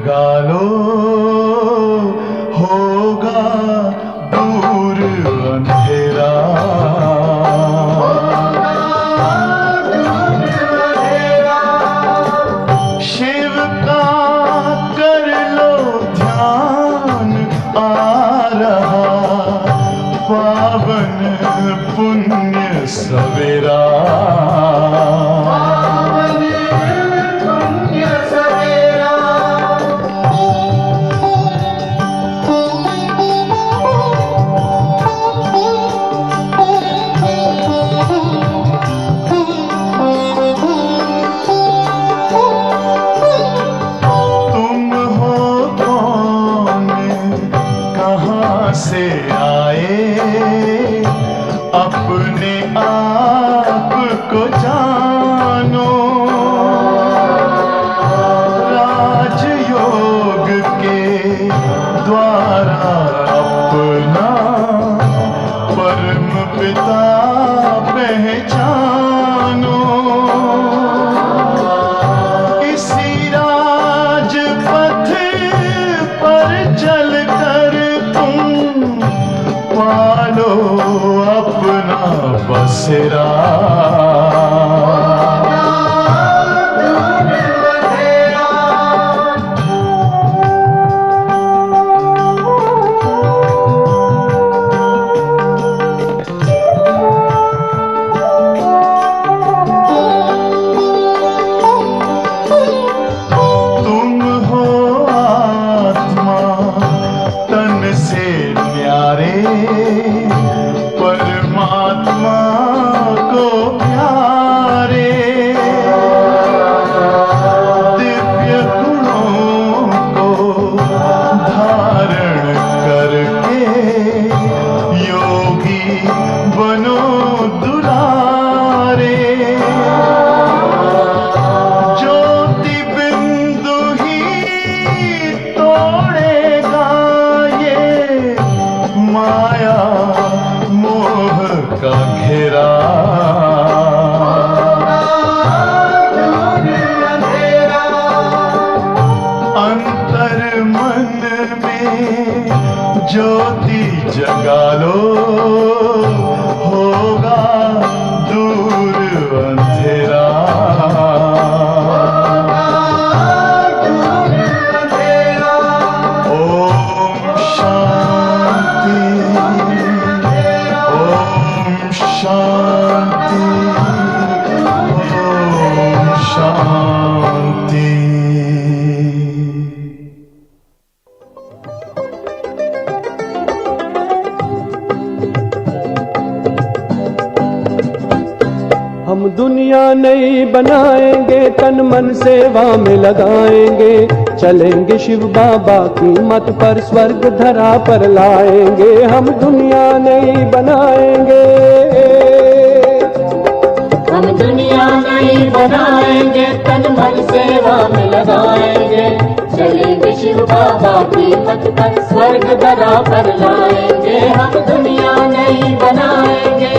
जगा लो, होगा दूर अंधेरा। शिव का कर लो ध्यान, आ रहा पावन पुण्य सवेरा। से आए अपने आप को जानो, राजयोग के द्वारा अपना परम पिता पहचानो। इसी राजपथ पर चलकर पालो अपना बसेरा। तुम हो आत्मा तन से न्यारे, परमात्मा को प्यारे। दिव्य गुणों को धारण करके योगी बनो दुलारे। ज्योति बिंदु ही तोड़ेगा ये माया मोह का घेरा। अंतर मन में ज्योति जगा लो, होगा दूर अंधेरा। ओम शांति, ओम शांति, ओम शांति। हम दुनिया नई बनाएंगे, तन मन सेवा में लगाएंगे। चलेंगे शिव बाबा की मत पर, स्वर्ग धरा पर लाएंगे। हम दुनिया नई बनाएंगे, हम दुनिया नई बनाएंगे, तन मन सेवा में लगाएंगे। चलेंगे शिव बाबा की मत पर, स्वर्ग धरा पर लाएंगे। हम दुनिया नई बनाएंगे।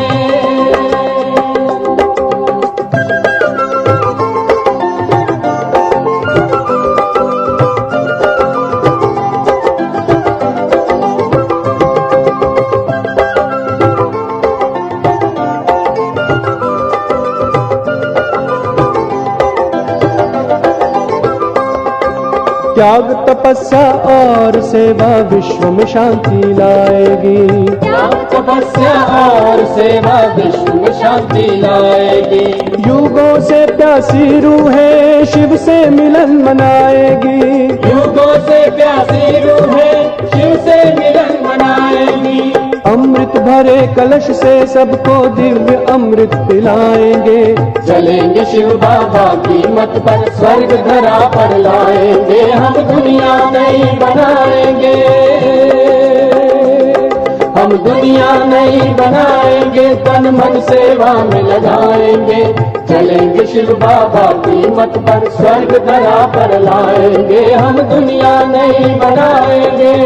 त्याग तपस्या और सेवा विश्व में शांति लाएगी। त्याग तपस्या और सेवा विश्व में शांति लाएगी। युगों से प्यासी रूह है, शिव से मिलन मनाएगी। युगों से प्यासी रूह है, शिव से मिलन मनाएगी। अमृत भरे कलश से सबको दिव्य अमृत पिलाएंगे। चलेंगे शिव बाबा की मत पर, स्वर्ग धरा पर लाएंगे। हम दुनिया नई बनाएंगे, हम दुनिया नई बनाएंगे। तन मन सेवा में लगाएंगे। चलेंगे शिव बाबा की मत पर, स्वर्ग धरा पर लाएंगे। हम दुनिया नई बनाएंगे।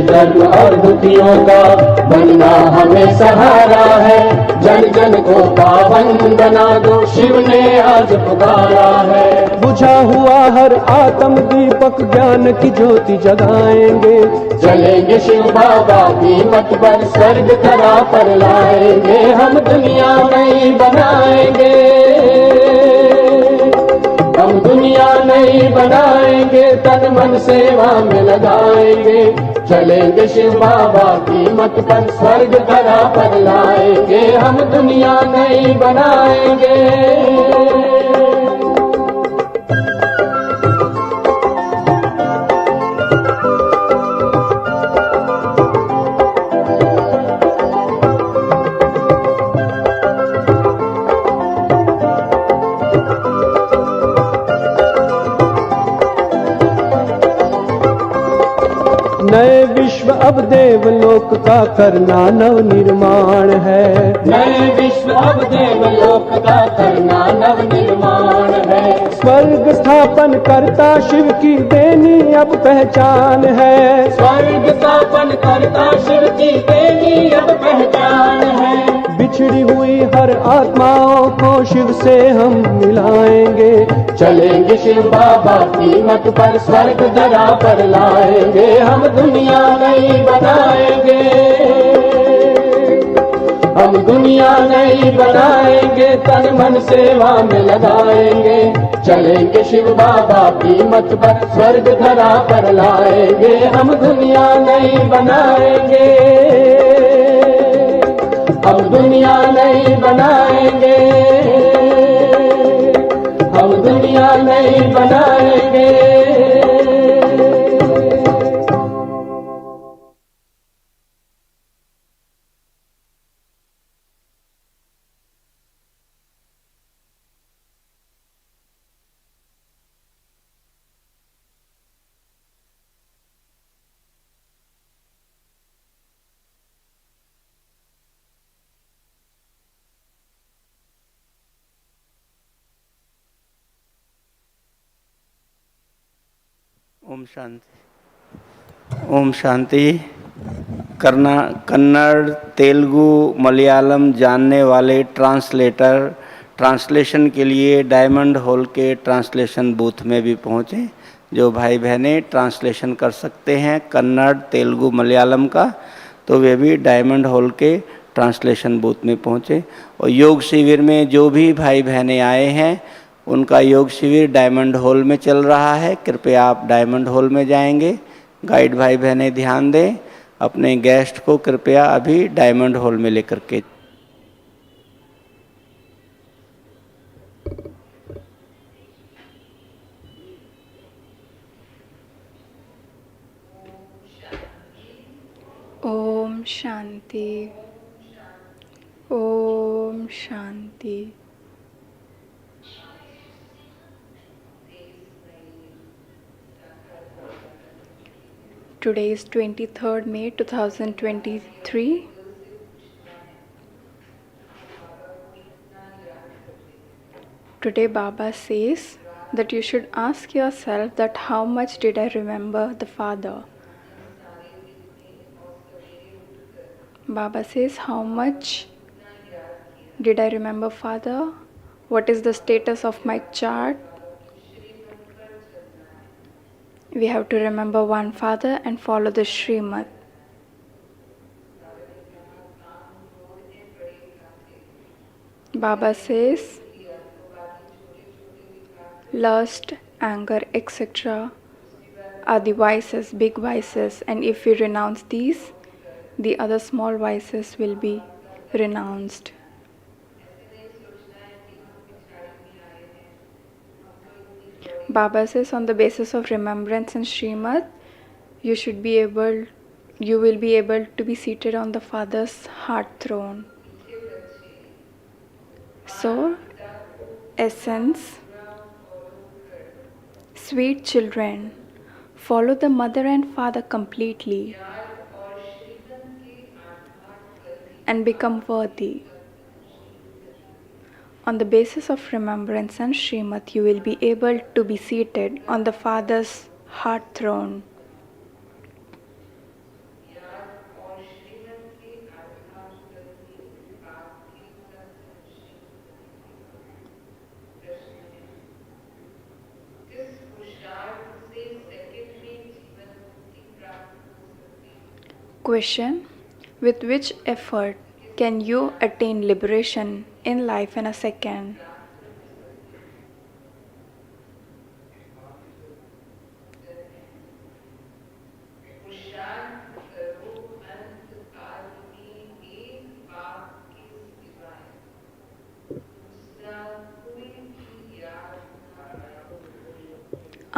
दर्द और दुखियों का बनना हमें सहारा है। जन जन को पावन बना दो, शिव ने आज पुकारा है। बुझा हुआ हर आत्म दीपक ज्ञान की ज्योति जगाएंगे। चलेंगे शिव बाबा की मत पर, स्वर्ग धरा पर लाएंगे। हम दुनिया नई बनाएंगे, हम दुनिया नई बनाएंगे, तन मन सेवा में लगाएंगे। चलेंगे शिव बाबा की मत पर, स्वर्ग धरा पर लाएंगे। हम दुनिया नई बनाएंगे। नए विश्व अब देवलोक का करना नव निर्माण है। नए विश्व अब देवलोक का करना नव निर्माण है। स्वर्ग स्थापन करता शिव की देनी अब पहचान है। स्वर्ग स्थापन करता शिव की देनी अब पहचान है। बिछड़ी हुई हर आत्माओं को शिव से हम मिलाएंगे। चलेंगे शिव बाबा की मत पर, स्वर्ग धरा पर लाएंगे। हम दुनिया नई बनाएंगे, हम दुनिया नई बनाएंगे, तन मन सेवा में लगाएंगे। चलेंगे शिव बाबा की मत पर, स्वर्ग धरा पर लाएंगे। हम दुनिया नई बनाएंगे, हम दुनिया नई बनाएंगे, हम दुनिया नई बनाएंगे। ओम शांति। ओम शांति। कन्नड़, तेलुगु, मलयालम जानने वाले ट्रांसलेटर ट्रांसलेशन के लिए डायमंड हॉल के ट्रांसलेशन बूथ में भी पहुँचे। जो भाई बहनें ट्रांसलेशन कर सकते हैं कन्नड़, तेलुगु, मलयालम का, तो वे भी डायमंड हॉल के ट्रांसलेशन बूथ में पहुँचे। और योग शिविर में जो भी भाई बहनें आए हैं उनका योग शिविर डायमंड हॉल में चल रहा है। कृपया आप डायमंड हॉल में जाएंगे। गाइड भाई बहनें ध्यान दें, अपने गेस्ट को कृपया अभी डायमंड हॉल में लेकर के। Om Shanti, Om Shanti. Today is 23rd May 2023. Today Baba says that you should ask yourself that how much did I remember the Father? Baba says, how much did I remember Father? What is the status of my chart? We have to remember one Father and follow the Srimad. Baba says, lust, anger, etc. are the vices, big vices, and if we renounce these, the other small vices will be renounced. Baba says, on the basis of remembrance and Srimad, you will be able to be seated on the Father's heart throne. So, essence, sweet children, follow the mother and father completely and become worthy. On the basis of remembrance and Srimad, you will be able to be seated on the Father's heart throne. Question: with which effort can you attain liberation in life in a second?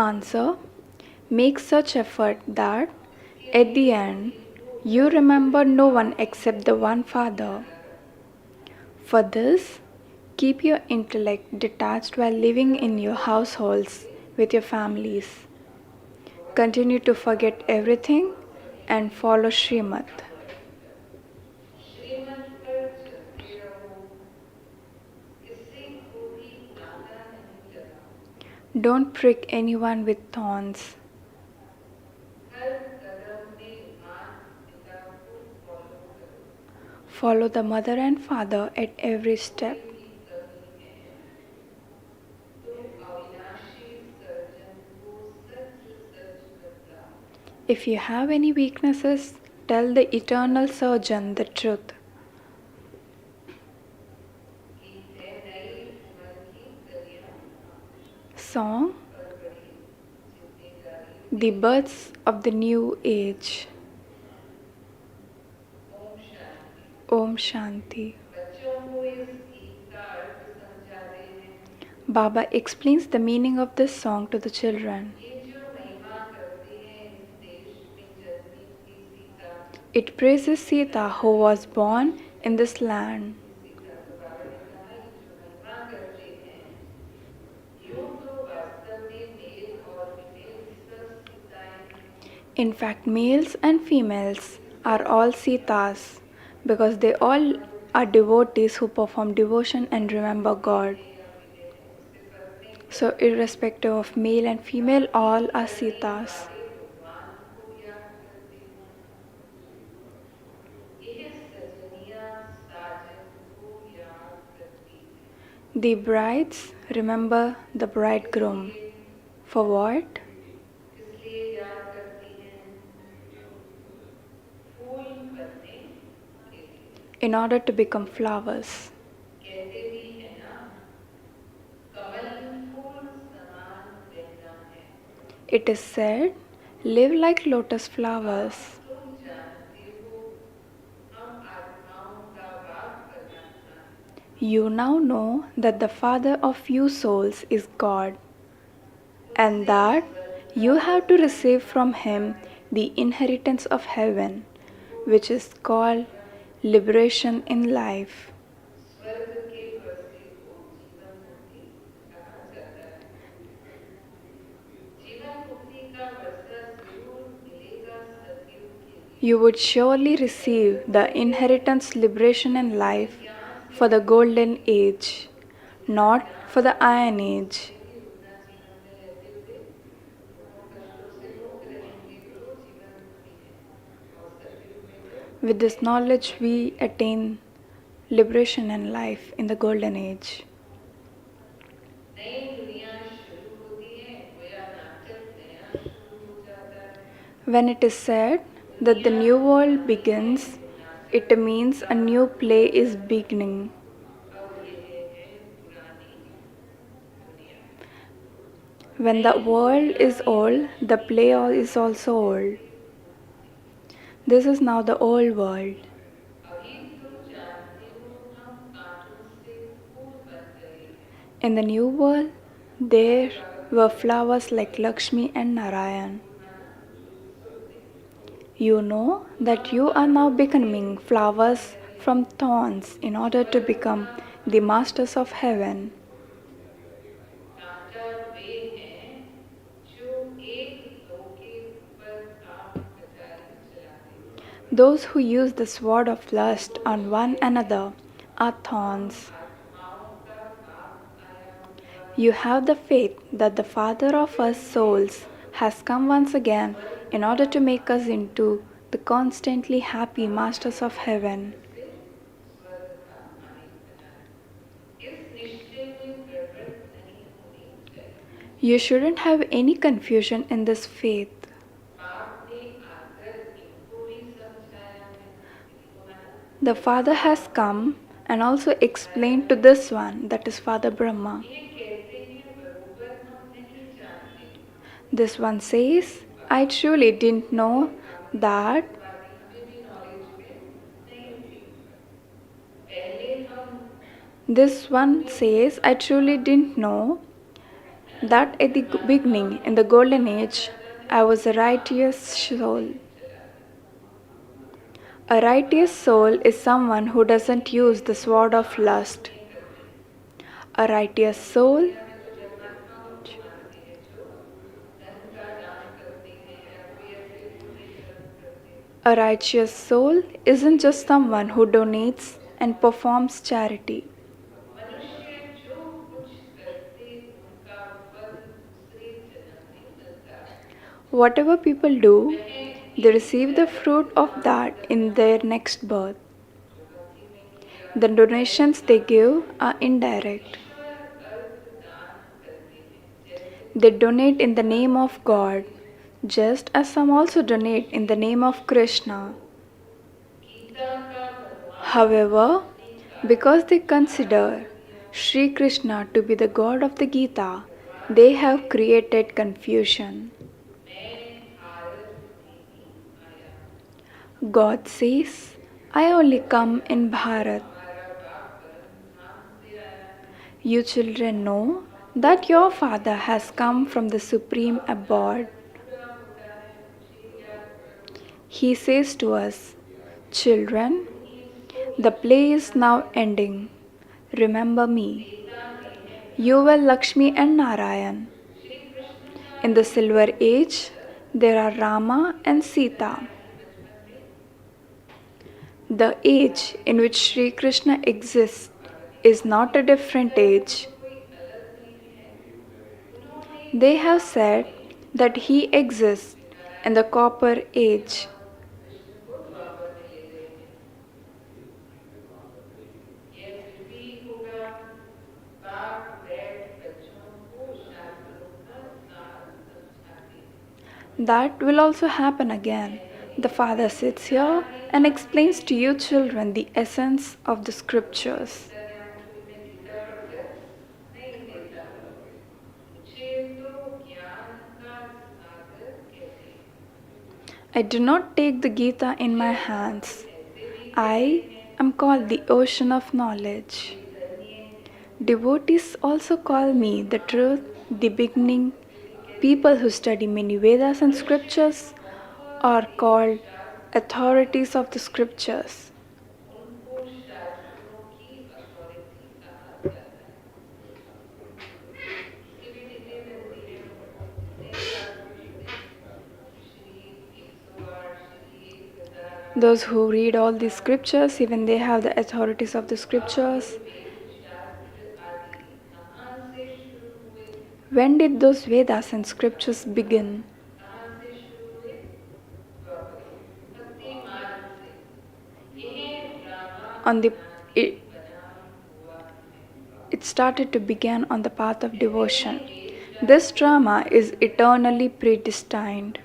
Answer: make such effort that at the end you remember no one except the one Father. For this, keep your intellect detached while living in your households with your families. Continue to forget everything and follow Srimad. Don't prick anyone with thorns. Follow the mother and father at every step. If you have any weaknesses, tell the eternal surgeon the truth. Song: The Birds of the New Age. Om Shanti. Baba explains the meaning of this song to the children. It praises Sita who was born in this land. In fact, males and females are all Sitas because they all are devotees who perform devotion and remember God. So, irrespective of male and female, all are Sitas. The brides remember the bridegroom. For what? In order to become flowers. It is said, live like lotus flowers. You now know that the Father of you souls is God, and that you have to receive from Him the inheritance of heaven, which is called liberation in life. You would surely receive the inheritance liberation in life for the golden age, not for the iron age. With this knowledge, we attain liberation in life in the golden age. When it is said that the new world begins, it means a new play is beginning. When the world is old, the play is also old. This is now the old world. In the new world, there were flowers like Lakshmi and Narayan. You know that you are now becoming flowers from thorns in order to become the masters of heaven. Those who use the sword of lust on one another are thorns. You have the faith that the Father of us souls has come once again in order to make us into the constantly happy masters of heaven. You shouldn't have any confusion in this faith. The Father has come and also explained to this one, that is Father Brahma. This one says, I truly didn't know that This one says, I truly didn't know that at the beginning, in the golden age, I was a righteous soul. A righteous soul is someone who doesn't use the sword of lust. A righteous soul A righteous soul isn't just someone who donates and performs charity. Whatever people do, they receive the fruit of that in their next birth. The donations they give are indirect. They donate in the name of God, just as some also donate in the name of Krishna. However, because they consider Sri Krishna to be the God of the Gita, they have created confusion. God says, I only come in Bharat. You children know that your father has come from the supreme abode. He says to us, children, the play is now ending. Remember me. You were Lakshmi and Narayan. In the silver age, there are Rama and Sita. The age in which Sri Krishna exists is not a different age. They have said that he exists in the copper age. That will also happen again. The Father sits here and explains to you children the essence of the scriptures. I do not take the Gita in my hands. I am called the ocean of knowledge. Devotees also call me the truth, the beginning. People who study many Vedas and scriptures are called authorities of the scriptures. Those who read all the scriptures, even they have the authorities of the scriptures. When did those Vedas and scriptures begin? On the it started to begin on the path of devotion. This drama is eternally predestined.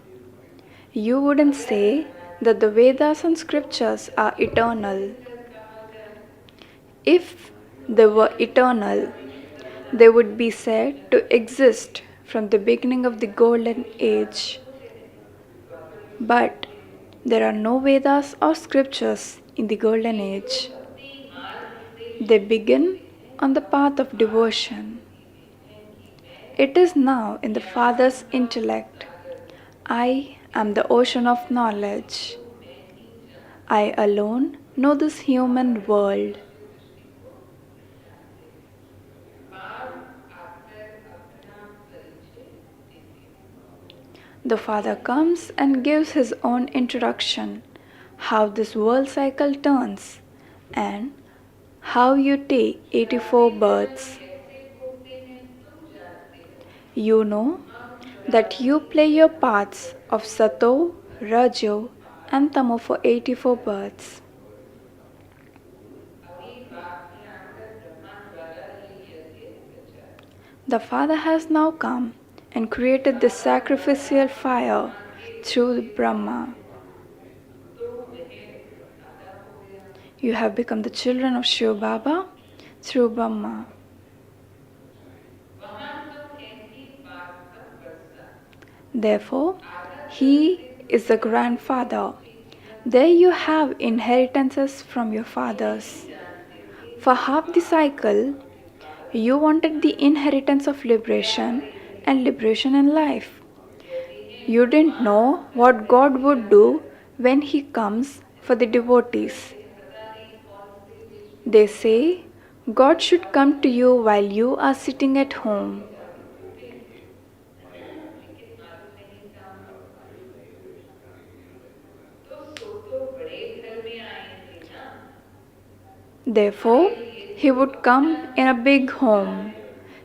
You wouldn't say that the Vedas and scriptures are eternal. If they were eternal, they would be said to exist from the beginning of the golden age. But there are no Vedas or scriptures in the golden age. They begin on the path of devotion. It is now in the Father's intellect. I am the ocean of knowledge. I alone know this human world. The Father comes and gives his own introduction, how this world cycle turns, and how you take 84 births. You know that you play your parts of Sato, Rajo, and Tamo for 84 births. The Father has now come and created the sacrificial fire through Brahma. You have become the children of Shiv Baba through Brahma. Therefore, he is the grandfather. There you have inheritances from your fathers. For half the cycle, you wanted the inheritance of liberation and liberation in life. You didn't know what God would do when He comes for the devotees. They say God should come to you while you are sitting at home. Therefore, He would come in a big home.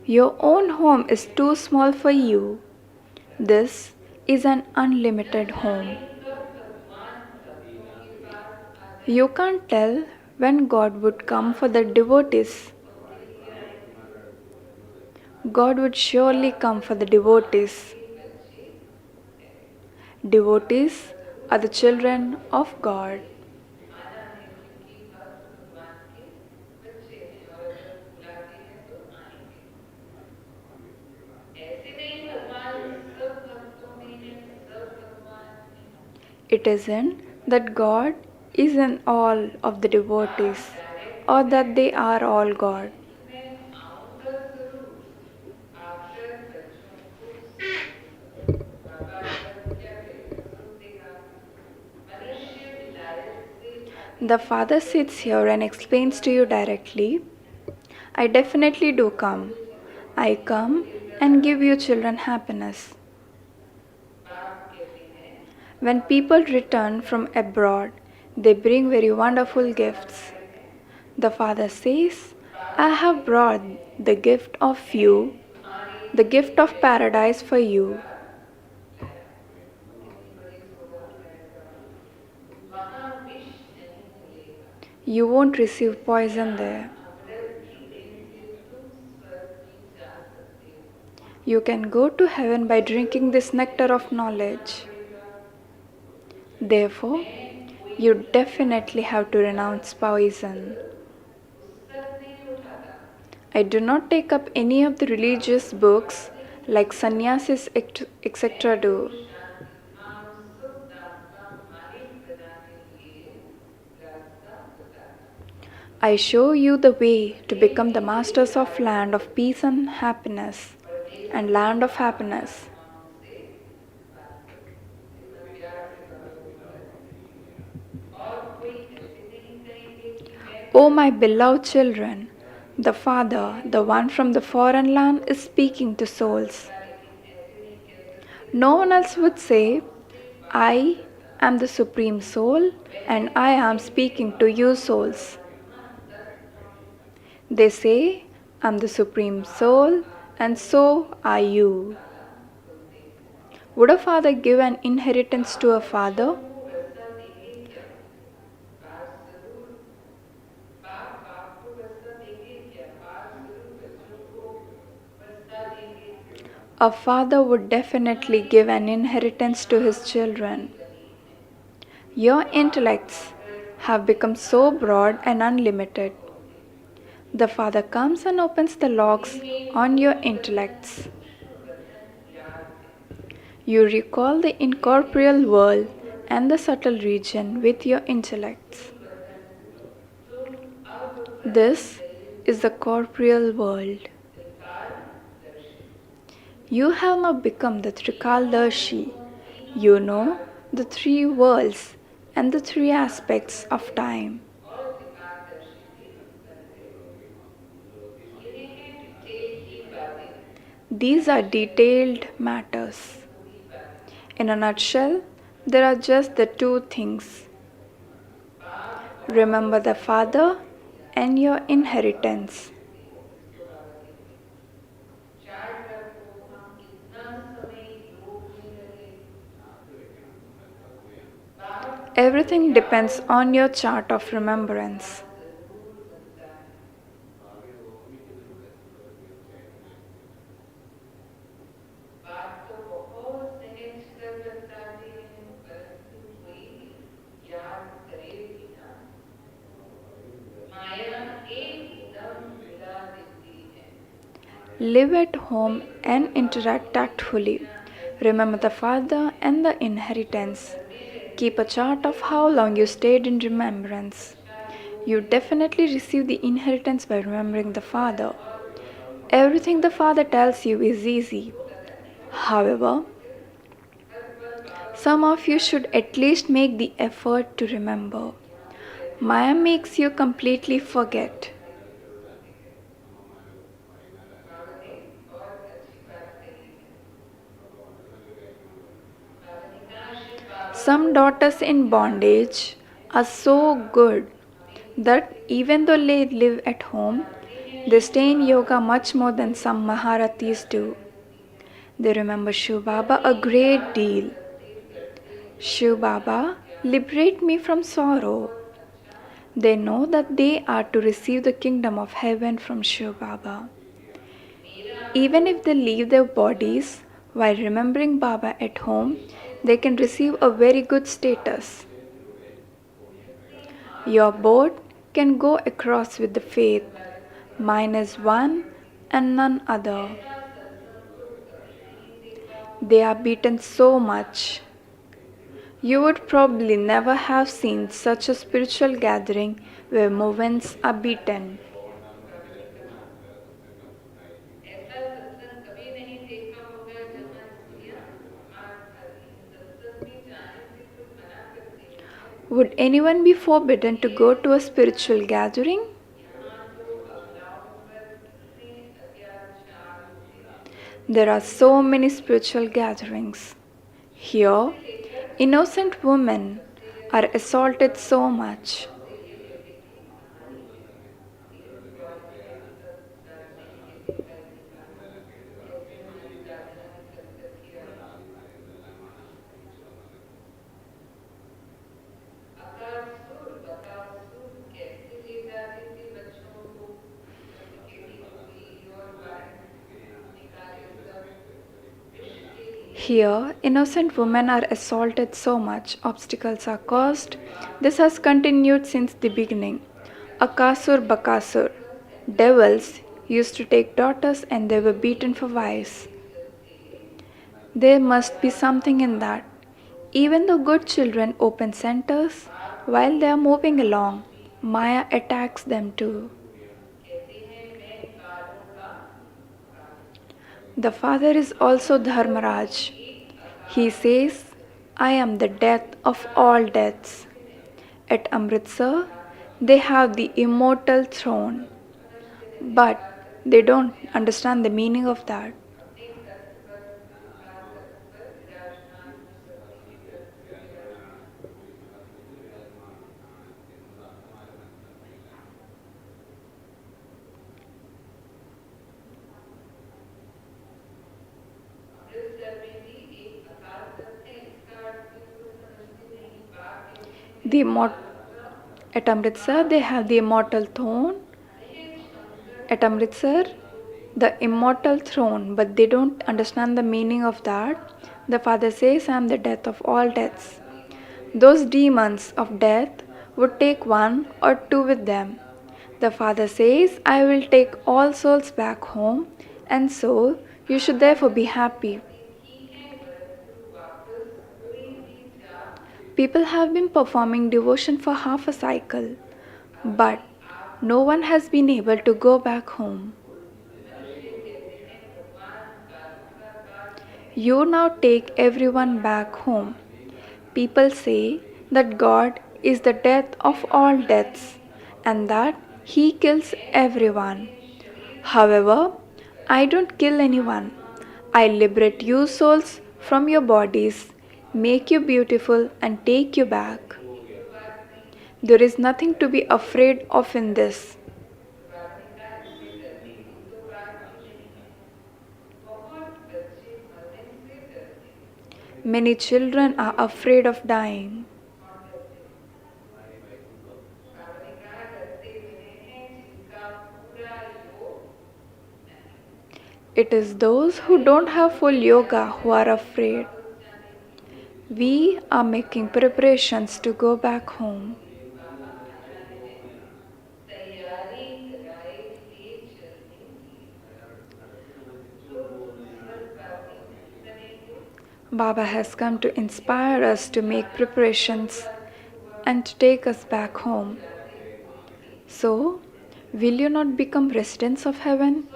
Your own home is too small for you. This is an unlimited home. You can't tell when God would come for the devotees. God would surely come for the devotees. Devotees are the children of God. It isn't that God is in all of the devotees or that they are all God. The Father sits here and explains to you directly, I definitely do come. I come and give you children happiness. When people return from abroad, they bring very wonderful gifts. The Father says, I have brought the gift of you, the gift of paradise for you. You won't receive poison there. You can go to heaven by drinking this nectar of knowledge. Therefore, you definitely have to renounce poison. I do not take up any of the religious books like sannyasis etc. do. I show you the way to become the masters of land of peace and happiness and land of happiness. O my beloved children, the Father, the one from the foreign land, is speaking to souls. No one else would say, I am the Supreme Soul and I am speaking to you souls. They say, I'm the Supreme Soul and so are you. Would a father give an inheritance to a father? A father would definitely give an inheritance to his children. Your intellects have become so broad and unlimited. The Father comes and opens the locks on your intellects. You recall the incorporeal world and the subtle region with your intellects. This is the corporeal world. You have now become the Trikaldarshi. You know the three worlds and the three aspects of time. These are detailed matters. In a nutshell, there are just the two things. Remember the Father and your inheritance. Everything depends on your chart of remembrance. Live at home and interact tactfully. Remember the father and the inheritance. Keep a chart of how long you stayed in remembrance. You definitely receive the inheritance by remembering the father. Everything the father tells you is easy. However, some of you should at least make the effort to remember. Maya makes you completely forget. Some daughters in bondage are so good that even though they live at home, they stay in yoga much more than some Maharatis do. They remember Shiv Baba a great deal. Shiv Baba, liberate me from sorrow. They know that they are to receive the kingdom of heaven from Shiv Baba. Even if they leave their bodies while remembering Baba at home, they can receive a very good status. Your boat can go across with the faith. Mine is one and none other. They are beaten so much. You would probably never have seen such a spiritual gathering where movements are beaten. Would anyone be forbidden to go to a spiritual gathering? There are so many spiritual gatherings. Here, innocent women are assaulted so much. Here, innocent women are assaulted so much, obstacles are caused. This has continued since the beginning. Akasur Bakasur, devils used to take daughters and they were beaten for wives. There must be something in that. Even though good children open centers, while they are moving along, Maya attacks them too. The father is also Dharmaraj. He says, I am the death of all deaths. At Amritsar, they have the immortal throne. But they don't understand the meaning of that. The at Amritsar, they have the immortal throne. At Amritsar, the immortal throne, but they don't understand the meaning of that. The father says, I am the death of all deaths. Those demons of death would take one or two with them. The father says, I will take all souls back home, and so you should therefore be happy. People have been performing devotion for half a cycle, but no one has been able to go back home. You now take everyone back home. People say that God is the death of all deaths and that He kills everyone. However, I don't kill anyone. I liberate you souls from your bodies, make you beautiful, and take you back. There is nothing to be afraid of in this. Many children are afraid of dying. It is those who don't have full yoga who are afraid. We are making preparations to go back home. Baba has come to inspire us to make preparations and to take us back home. So, will you not become residents of heaven?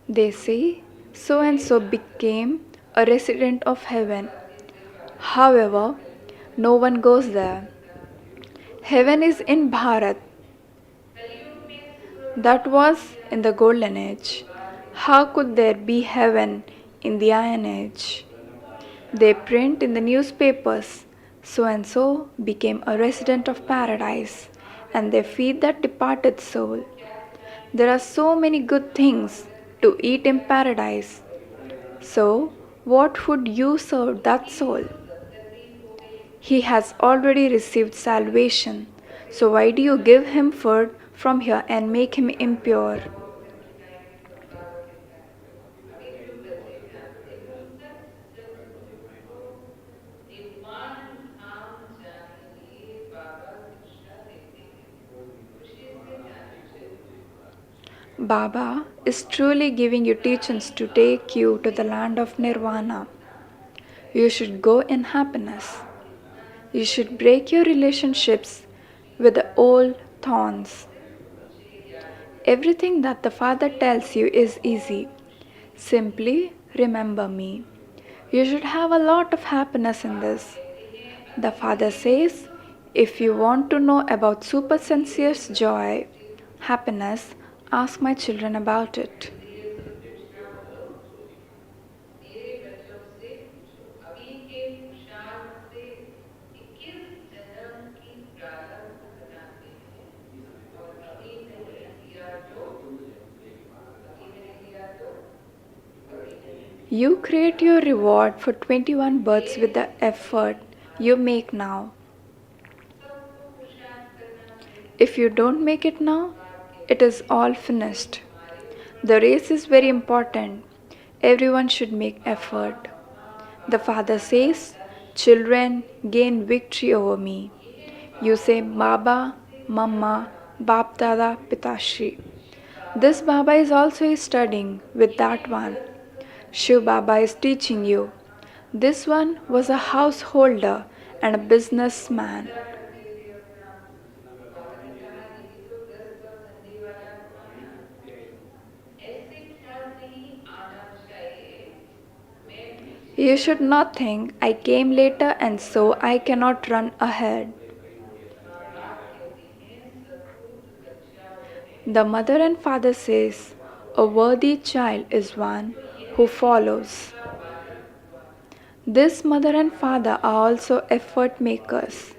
They say so and so became a resident of heaven. However, no one goes there. Heaven is in Bharat. That was in the golden age. How could there be heaven in the iron age? They print in the newspapers, so and so became a resident of paradise, and they feed that departed soul. There are so many good things to eat in paradise. So, what would you serve that soul? He has already received salvation. So, why do you give him food from here and make him impure? Baba is truly giving you teachings to take you to the land of nirvana. You should go in happiness. You should break your relationships with the old thorns. Everything that the Father tells you is easy. Simply remember me. You should have a lot of happiness in this. The Father says, if you want to know about super sincere joy, happiness, ask my children about it. You create your reward for 21 births with the effort you make now. If you don't make it now, it is all finished. The race is very important. Everyone should make effort. The Father says, children gain victory over me. You say Baba, Mama, Bap Dada, Pitashi. This Baba is also studying with that one. Shiv Baba is teaching you. This one was a householder and a businessman. You should not think I came later and so I cannot run ahead. The mother and father says, a worthy child is one who follows. This mother and father are also effort makers.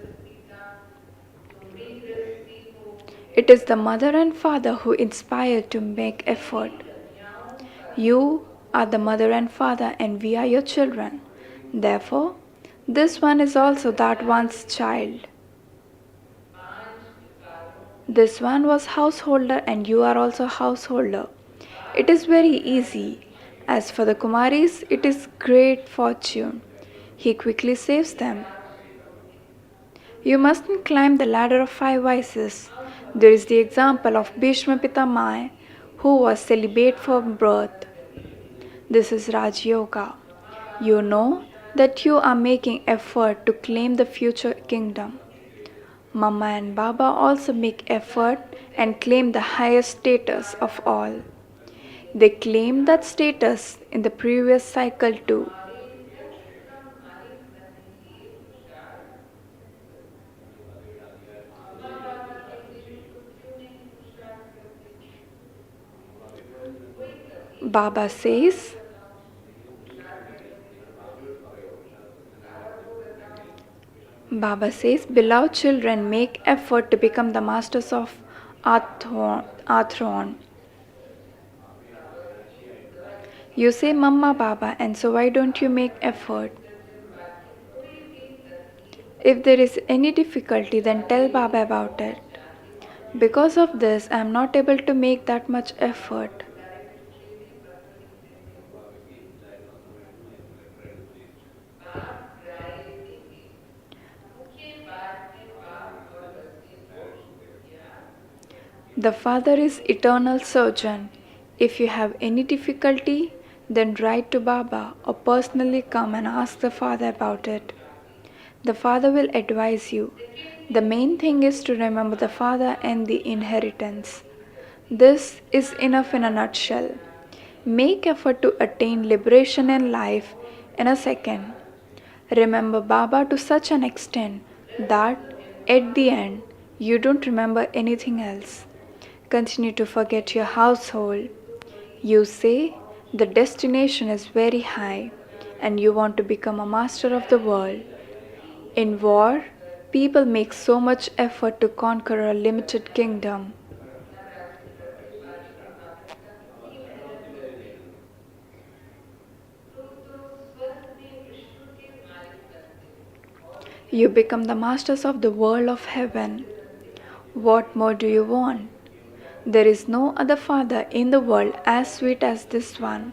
It is the mother and father who inspire to make effort. You are the mother and father and we are your children. Therefore, this one is also that one's child. This one was householder and you are also householder. It is very easy. As for the Kumaris, it is great fortune. He quickly saves them. You mustn't climb the ladder of 5 vices. There is the example of Bhishma Pitamai, who was celibate from birth. This is Raj Yoga. You know that you are making effort to claim the future kingdom. Mama and Baba also make effort and claim the highest status of all. They claimed that status in the previous cycle too. Baba says, beloved children, make effort to become the masters of our throne. You say Mama Baba, and so why don't you make effort? If there is any difficulty, then tell Baba about it. Because of this, I am not able to make that much effort. The Father is eternal surgeon. If you have any difficulty, then write to Baba or personally come and ask the Father about it. The Father will advise you. The main thing is to remember the Father and the inheritance. This is enough in a nutshell. Make effort to attain liberation in life in a second. Remember Baba to such an extent that at the end you don't remember anything else. Continue to forget your household. You say the destination is very high and you want to become a master of the world. In war, people make so much effort to conquer a limited kingdom. You become the masters of the world of heaven. What more do you want? There is no other father in the world as sweet as this one.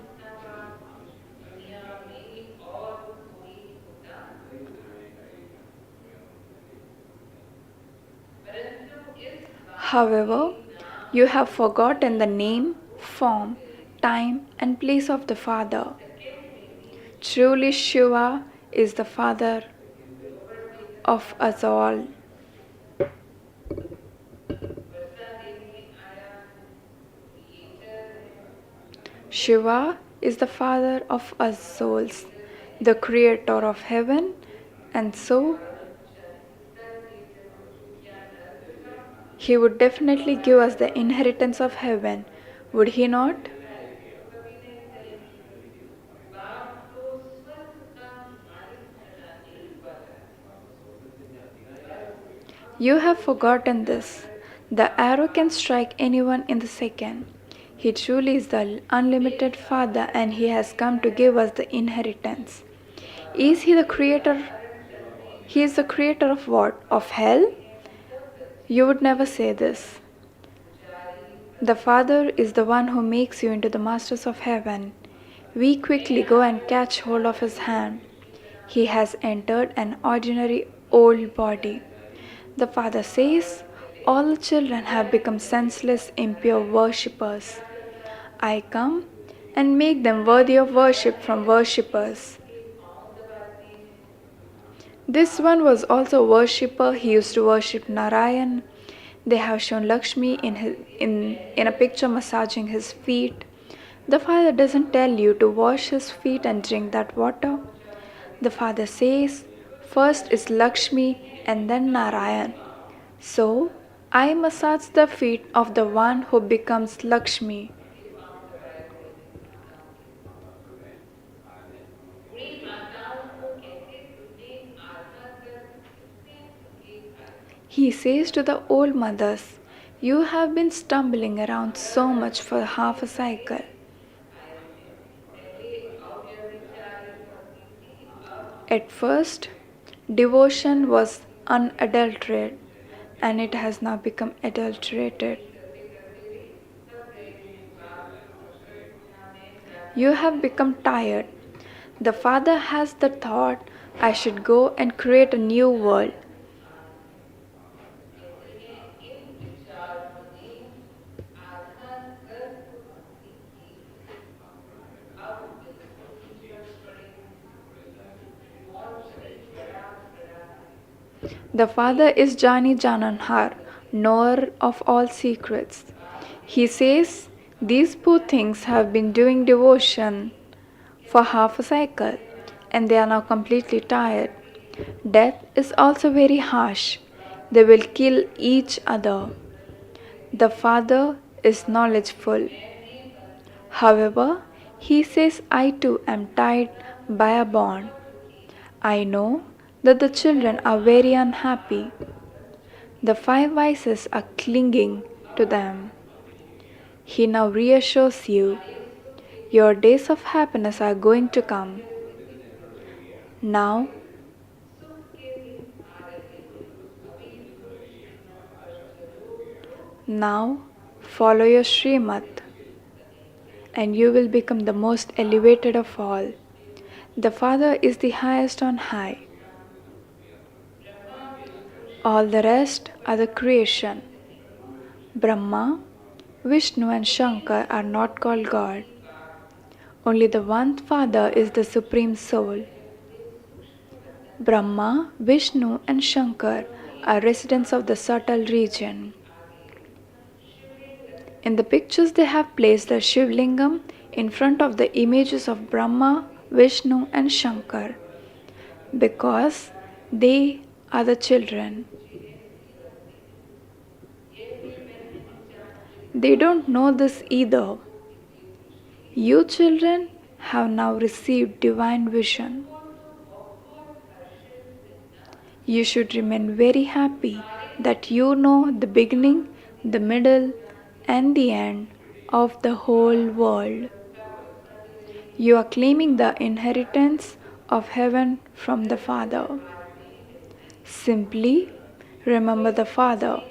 However, you have forgotten the name, form, time, and place of the Father. Truly, Shiva is the Father of us all. Shiva is the Father of us souls, the Creator of heaven, and so He would definitely give us the inheritance of heaven, would He not? You have forgotten this. The arrow can strike anyone in the second. He truly is the unlimited Father and He has come to give us the inheritance. Is He the creator? He is the creator of what? Of hell? You would never say this. The Father is the one who makes you into the masters of heaven. We quickly go and catch hold of His hand. He has entered an ordinary old body. The Father says, all the children have become senseless, impure worshippers. I come and make them worthy of worship from worshippers. This one was also a worshipper. He used to worship Narayan. They have shown Lakshmi in a picture massaging his feet. The Father doesn't tell you to wash his feet and drink that water. The Father says, first is Lakshmi and then Narayan. So, I massage the feet of the one who becomes Lakshmi. He says to the old mothers, you have been stumbling around so much for half a cycle. At first, devotion was unadulterated and it has now become adulterated. You have become tired. The Father has the thought, I should go and create a new world. The Father is Jani Jananhar, knower of all secrets. He says, these poor things have been doing devotion for half a cycle and they are now completely tired. Death is also very harsh. They will kill each other. The Father is knowledgeful. However, he says, I too am tied by a bond. I know that the children are very unhappy. The five vices are clinging to them. He now reassures you, your days of happiness are going to come. Now, follow your Srimad and you will become the most elevated of all. The Father is the highest on high. All the rest are the creation. Brahma, Vishnu and Shankar are not called God. Only the one Father is the Supreme Soul. Brahma, Vishnu, and Shankar are residents of the subtle region. In the pictures, they have placed the Shivlingam in front of the images of Brahma, Vishnu, and Shankar because they are the children. They don't know this either. You children have now received divine vision. You should remain very happy that you know the beginning, the middle, and the end of the whole world. You are claiming the inheritance of heaven from the Father. Simply remember the Father.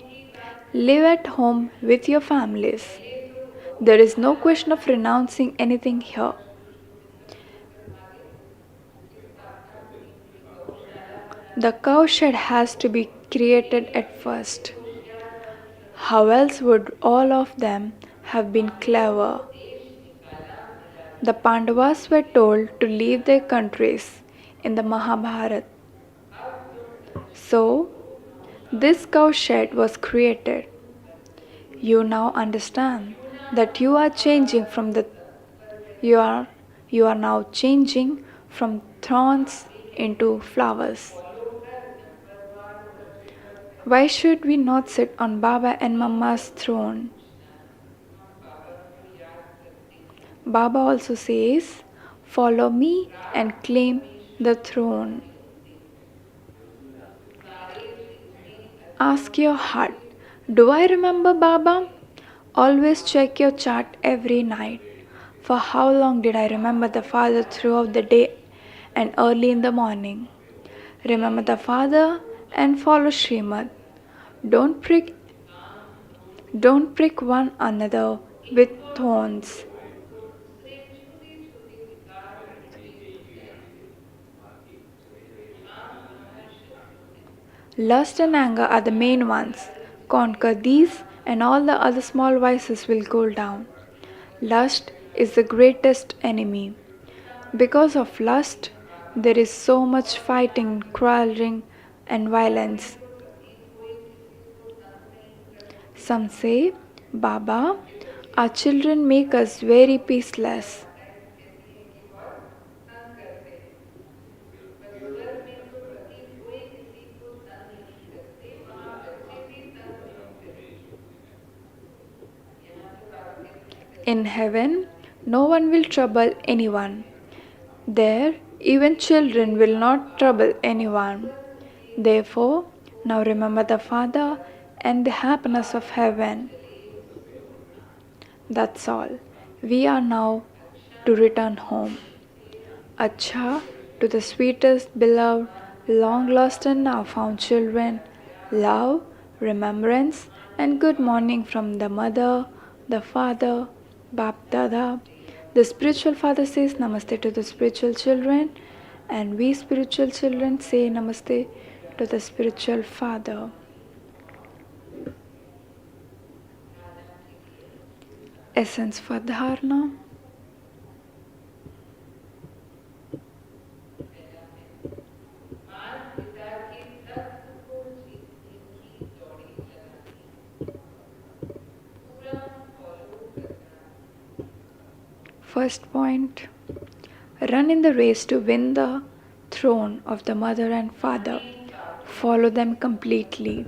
Live at home with your families. There is no question of renouncing anything here. The cowshed has to be created at first. How else would all of them have been clever? The Pandavas were told to leave their countries in the Mahabharata. So, this cowshed was created. You now understand that you are now changing from thorns into flowers. Why should we not sit on Baba and Mama's throne? Baba also says, follow me and claim the throne. Ask your heart, do I remember Baba? Always check your chart every night. For how long did I remember the Father throughout the day and early in the morning? Remember the Father and follow Srimad. Don't prick one another with thorns. Lust and anger are the main ones. Conquer these, and all the other small vices will go down. Lust is the greatest enemy. Because of lust, there is so much fighting, quarreling, and violence. Some say, Baba, our children make us very peaceless. In heaven, no one will trouble anyone. There, even children will not trouble anyone. Therefore, now remember the Father and the happiness of heaven. That's all. We are now to return home. Acha to the sweetest, beloved, long lost and now found children. Love, remembrance, and good morning from the mother, the father, Bap Dada. The spiritual father says namaste to the spiritual children, and we spiritual children say namaste to the spiritual father. Essence for dharana. First point, run in the race to win the throne of the mother and father. Follow them completely.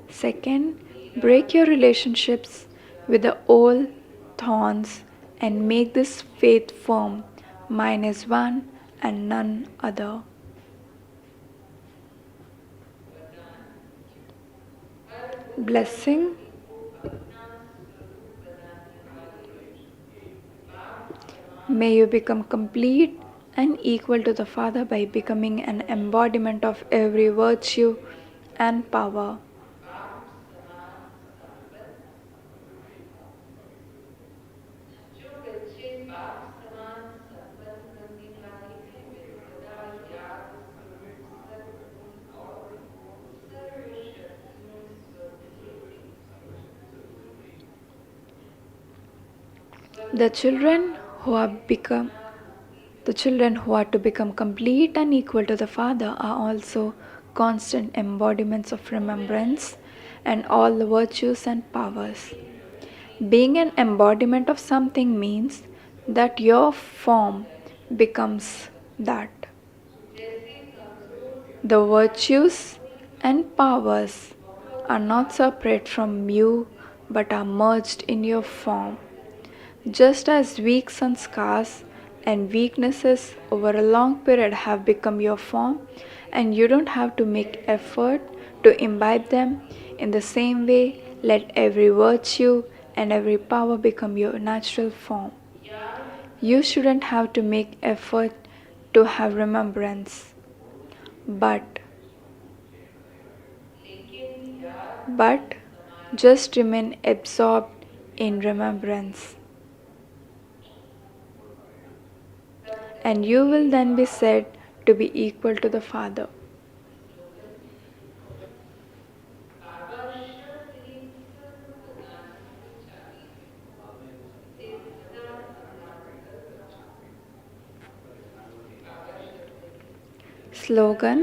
Second, break your relationships with the old thorns and make this faith firm. Mine is one and none other. Blessing. May you become complete and equal to the Father by becoming an embodiment of every virtue and power. The children who are become the children who are to become complete and equal to the Father are also constant embodiments of remembrance and all the virtues and powers. Being an embodiment of something means that your form becomes that. The virtues and powers are not separate from you but are merged in your form. Just as weak sanskars and weaknesses over a long period have become your form, and you don't have to make effort to imbibe them, in the same way, let every virtue and every power become your natural form. You shouldn't have to make effort to have remembrance, but just remain absorbed in remembrance. And you will then be said to be equal to the Father. Slogan: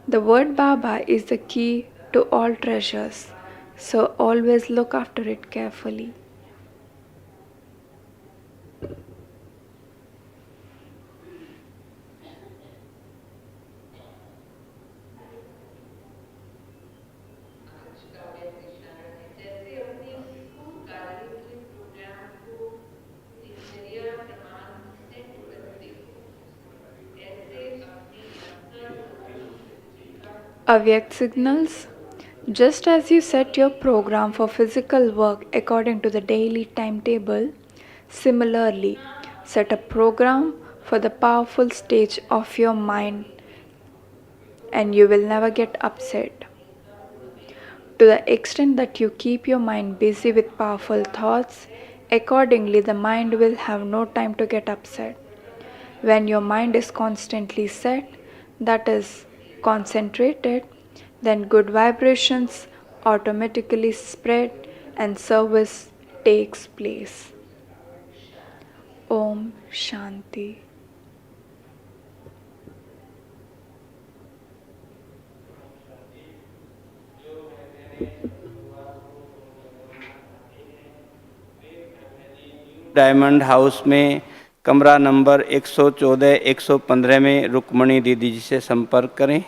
the word Baba is the key to all treasures, so always look after it carefully. Avyakt signals: just as you set your program for physical work according to the daily timetable, similarly set a program for the powerful stage of your mind and you will never get upset. To the extent that you keep your mind busy with powerful thoughts, accordingly the mind will have no time to get upset. When your mind is constantly set, that is, concentrated, then good vibrations automatically spread and service takes place. Om Shanti. Diamond house में कमरा number 114 115 में रुक्मणी दीदी जी से संपर्क करें।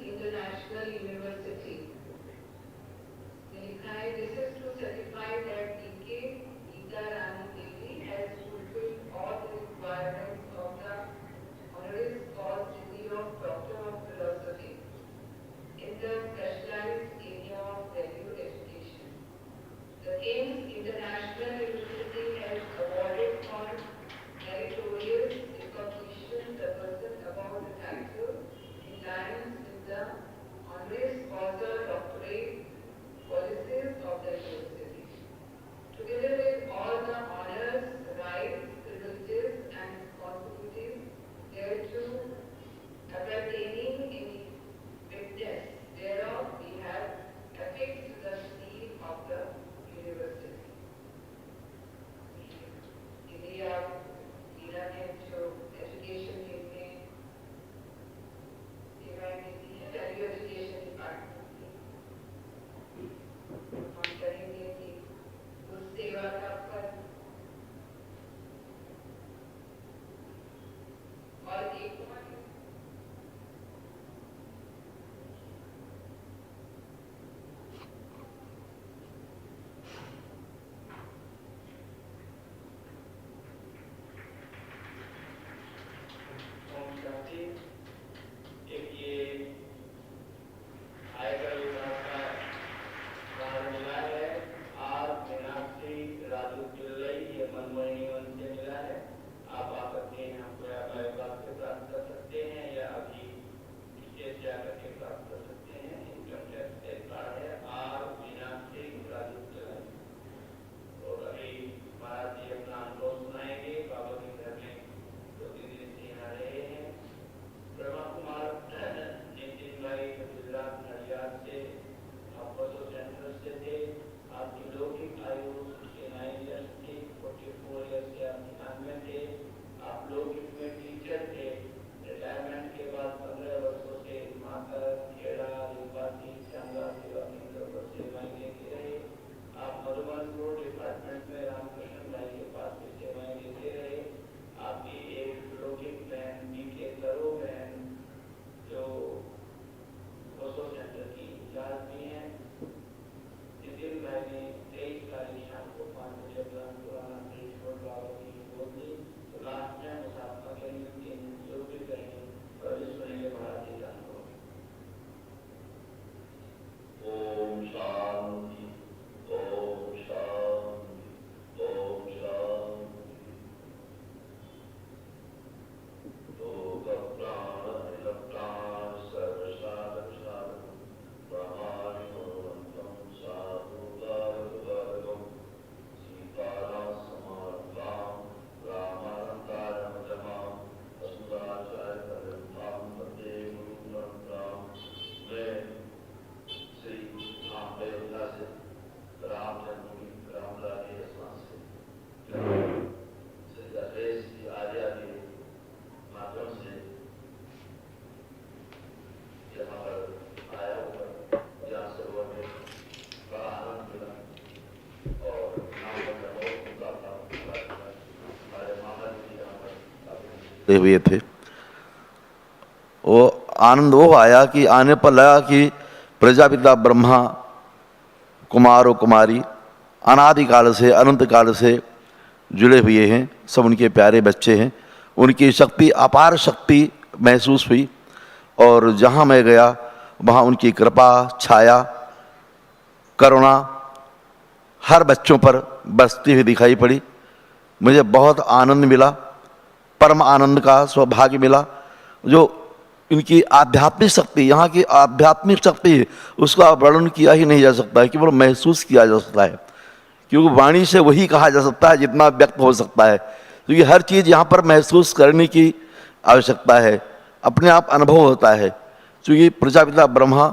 International University. This is to हुए थे। वो आनंद वो आया कि आने पर लगा कि प्रजापिता ब्रह्मा, कुमार और कुमारी अनादिकाल से अनंत काल से जुड़े हुए हैं, सब उनके प्यारे बच्चे हैं। उनकी शक्ति, अपार शक्ति महसूस हुई और जहाँ मैं गया वहाँ उनकी कृपा, छाया, करुणा हर बच्चों पर बसती हुई दिखाई पड़ी। मुझे बहुत आनंद मिला, परम आनंद का सौभाग्य मिला। जो इनकी आध्यात्मिक शक्ति, यहाँ की आध्यात्मिक शक्ति, उसका वर्णन किया ही नहीं जा सकता है, केवल महसूस किया जा सकता है। क्योंकि वाणी से वही कहा जा सकता है जितना व्यक्त हो सकता है, क्योंकि हर चीज़ यहाँ पर महसूस करने की आवश्यकता है, अपने आप अनुभव होता है। क्योंकि प्रजापिता ब्रह्मा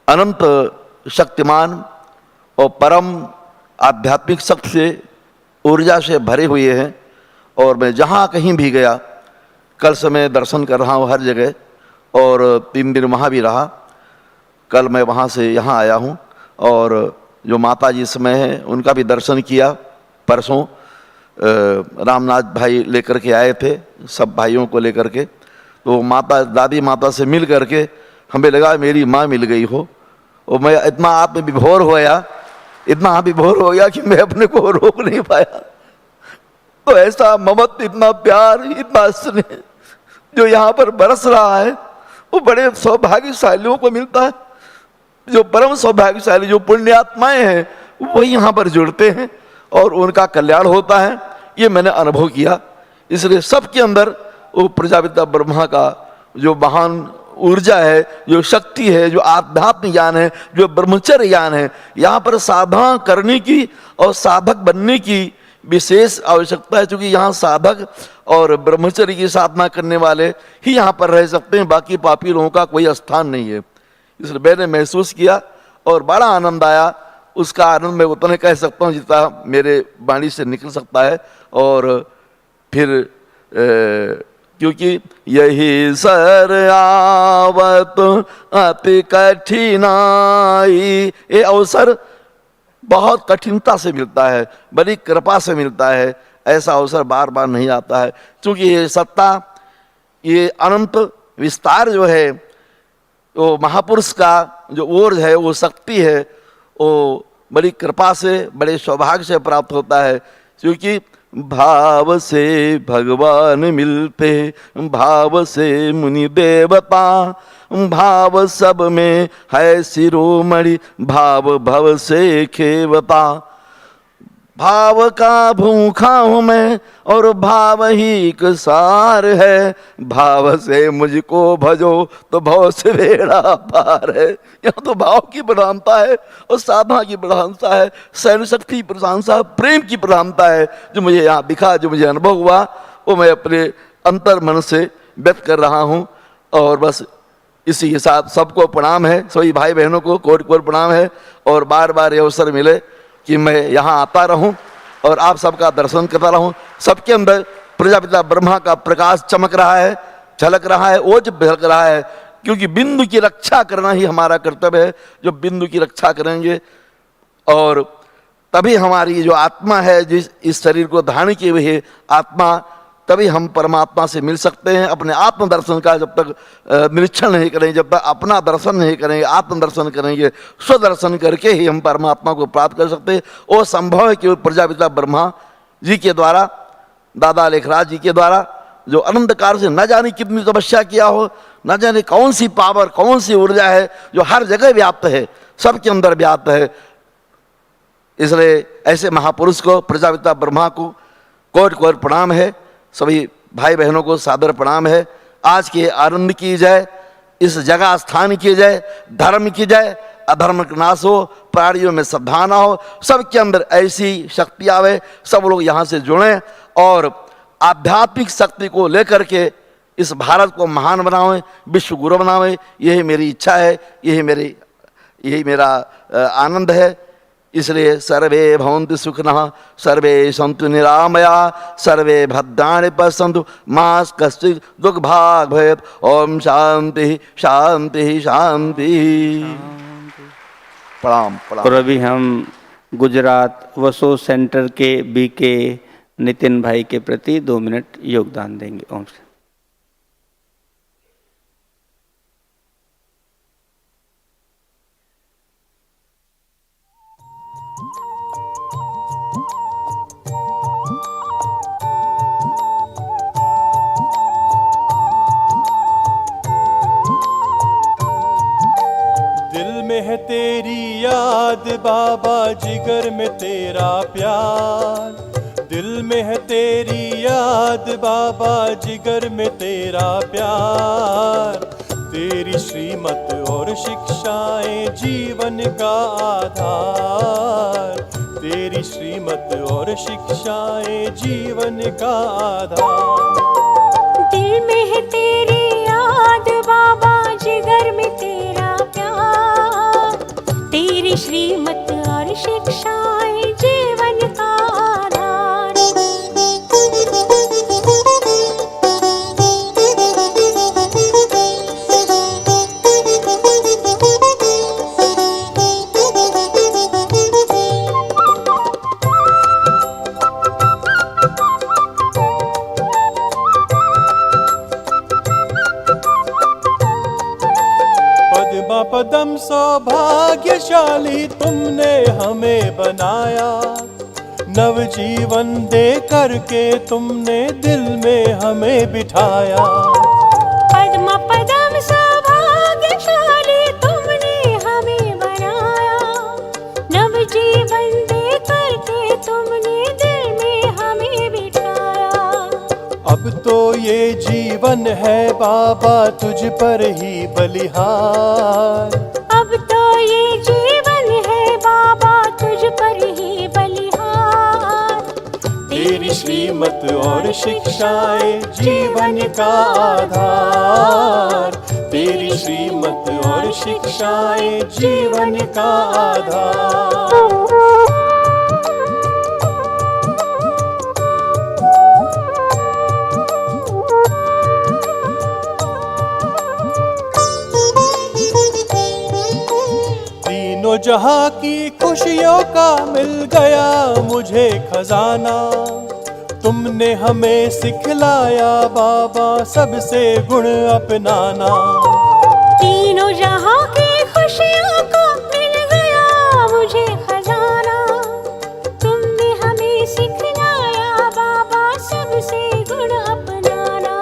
अनंत शक्तिमान और परम आध्यात्मिक शक्ति से, ऊर्जा से भरे हुए हैं। और मैं जहाँ कहीं भी गया, कल से मैं दर्शन कर रहा हूँ हर जगह, और 3 दिन वहाँ भी रहा। कल मैं वहाँ से यहाँ आया हूँ और जो माता जी समय है उनका भी दर्शन किया। परसों रामनाथ भाई लेकर के आए थे, सब भाइयों को लेकर के। तो माता, दादी माता से मिल करके हमें लगा मेरी माँ मिल गई हो। और मैं इतना आत्म विभोर हो गया, इतना विभोर हो गया कि मैं अपने को रोक नहीं पाया। तो ऐसा ममत्व, इतना प्यार, इतना स्नेह जो यहाँ पर बरस रहा है, वो बड़े सौभाग्यशालियों को मिलता है। जो परम सौभाग्यशाली, जो पुण्यात्माएं हैं, वही यहाँ पर जुड़ते हैं और उनका कल्याण होता है। ये मैंने अनुभव किया। इसलिए सबके अंदर वो प्रजापिता ब्रह्मा का जो महान ऊर्जा है, जो शक्ति है, जो आध्यात्मिक ज्ञान है, जो ब्रह्मचर्य ज्ञान है, यहाँ पर साधना करने की और साधक बनने की विशेष आवश्यकता है। क्योंकि यहाँ साधक और ब्रह्मचर्य की साधना करने वाले ही यहाँ पर रह सकते हैं, बाकी पापी लोगों का कोई स्थान नहीं है। इसलिए मैंने महसूस किया और बड़ा आनंद आया। उसका आनंद मैं उतना कह सकता हूँ जितना मेरे वाणी से निकल सकता है। और फिर क्योंकि यही सर आवत अति कठिनाई, ये अवसर बहुत कठिनता से मिलता है, बड़ी कृपा से मिलता है। ऐसा अवसर बार बार नहीं आता है। क्योंकि ये सत्ता ये अनंत विस्तार जो है वो महापुरुष का जो ओर है, वो शक्ति है, वो बड़ी कृपा से, बड़े सौभाग्य से प्राप्त होता है। क्योंकि भाव से भगवान मिलते, भाव से मुनि देवता, भाव सब में है शिरोमणि, भाव भव से खेवता। भाव का भूखा हूँ मैं और भाव ही एक सार है, भाव से मुझको भजो तो भव से बेड़ा पार है। यहाँ तो भाव की प्रधानता है और साधना की प्रधानता है, सहन शक्ति की प्रधानता, प्रेम की प्रधानता है। जो मुझे यहाँ दिखा, जो मुझे अनुभव हुआ, वो मैं अपने अंतर मन से व्यक्त कर रहा हूँ। और बस इसी के साथ सबको प्रणाम है, सभी भाई बहनों को कोटि कोटि प्रणाम है। और बार बार ये अवसर मिले कि मैं यहाँ आता रहूं और आप सबका दर्शन करता रहूं। सबके अंदर प्रजापिता ब्रह्मा का प्रकाश चमक रहा है, झलक रहा है, ओज झलक रहा है। क्योंकि बिंदु की रक्षा करना ही हमारा कर्तव्य है। जो बिंदु की रक्षा करेंगे और तभी हमारी जो आत्मा है, जिस इस शरीर को धारण किए हुए है आत्मा, तभी हम परमात्मा से मिल सकते हैं। अपने आत्म दर्शन का जब तक निरीक्षण नहीं करेंगे, जब तक अपना दर्शन नहीं करेंगे, आत्म दर्शन करेंगे, स्वदर्शन करके ही हम परमात्मा को प्राप्त कर सकते हैं। वो संभव है कि प्रजापिता ब्रह्मा जी के द्वारा, दादा लेखराज जी के द्वारा, जो अनंत काल से न जाने कितनी तपस्या किया हो, न जाने कौन सी पावर, कौन सी ऊर्जा है जो हर जगह व्याप्त है, सबके अंदर व्याप्त है। इसलिए ऐसे महापुरुष को, प्रजापिता ब्रह्मा को कोटि कोटि प्रणाम है। सभी भाई बहनों को सादर प्रणाम है। आज के आनंद की जाए, इस जगह स्थान की जाए, धर्म की जाए, अधर्म का नाश हो, प्राणियों में श्रद्धा ना हो, सबके अंदर ऐसी शक्ति आवे, सब लोग यहाँ से जुड़ें और आध्यात्मिक शक्ति को लेकर के इस भारत को महान बनावें, विश्व गुरु बनावें। यही मेरी इच्छा है, यही मेरा आनंद है। इसलिए सर्वे भवन्तु सुखिनः, सर्वे सन्तु निरामया, सर्वे भद्राणि पश्यन्तु मा कश्चित् दुःखभाग् भवेत्। ओम शांति शांति शांति। प्रणाम प्रणाम। और अभी हम गुजरात वसो सेंटर के बीके नितिन भाई के प्रति 2 मिनट योगदान देंगे। ओम शांति। दिल में है तेरी याद बाबा, जिगर में तेरा प्यार। दिल में है तेरी याद बाबा, जिगर में तेरा प्यार। तेरी श्रीमत और शिक्षाएं जीवन का आधार। तेरी श्रीमत और शिक्षाएं जीवन का आधार। दिल में है तेरी याद बाबा, जिगर में तेरा प्यार। तेरी श्रीमत और शिक्षाएं जीवन का आधार। पदम सौभाग्यशाली तुमने हमें बनाया। नव जीवन दे करके तुमने दिल में हमें बिठाया। पद्म पदम सौभाग्यशाली तुमने हमें बनाया। नव जीवन दे करके तुमने दिल में हमें बिठाया। अब तो ये जीवन है बाबा तुझ पर ही बलिहार। अब तो ये जीवन है बाबा तुझ पर ही बलिहार। तेरी श्रीमत और शिक्षाएं जीवन का आधार। तेरी श्रीमत और शिक्षाएं जीवन का आधार। जहाँ की खुशियों का मिल गया मुझे खजाना। तुमने हमें सिखलाया बाबा सबसे गुण अपनाना। तीनों जहां की खुशियों को मिल गया मुझे खजाना। तुमने हमें सिखलाया बाबा सबसे गुण अपनाना।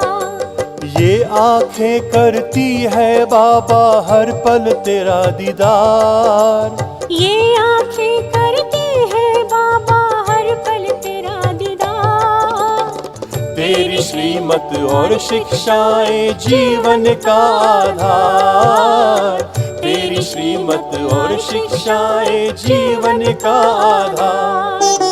ये आंखें करती है बाबा हर पल तेरा दीदार। ये आंखें करती है बाबा हर पल तेरा दीदार। तेरी श्रीमत और शिक्षाएं जीवन का आधार। तेरी श्रीमत और शिक्षाएं जीवन का आधार।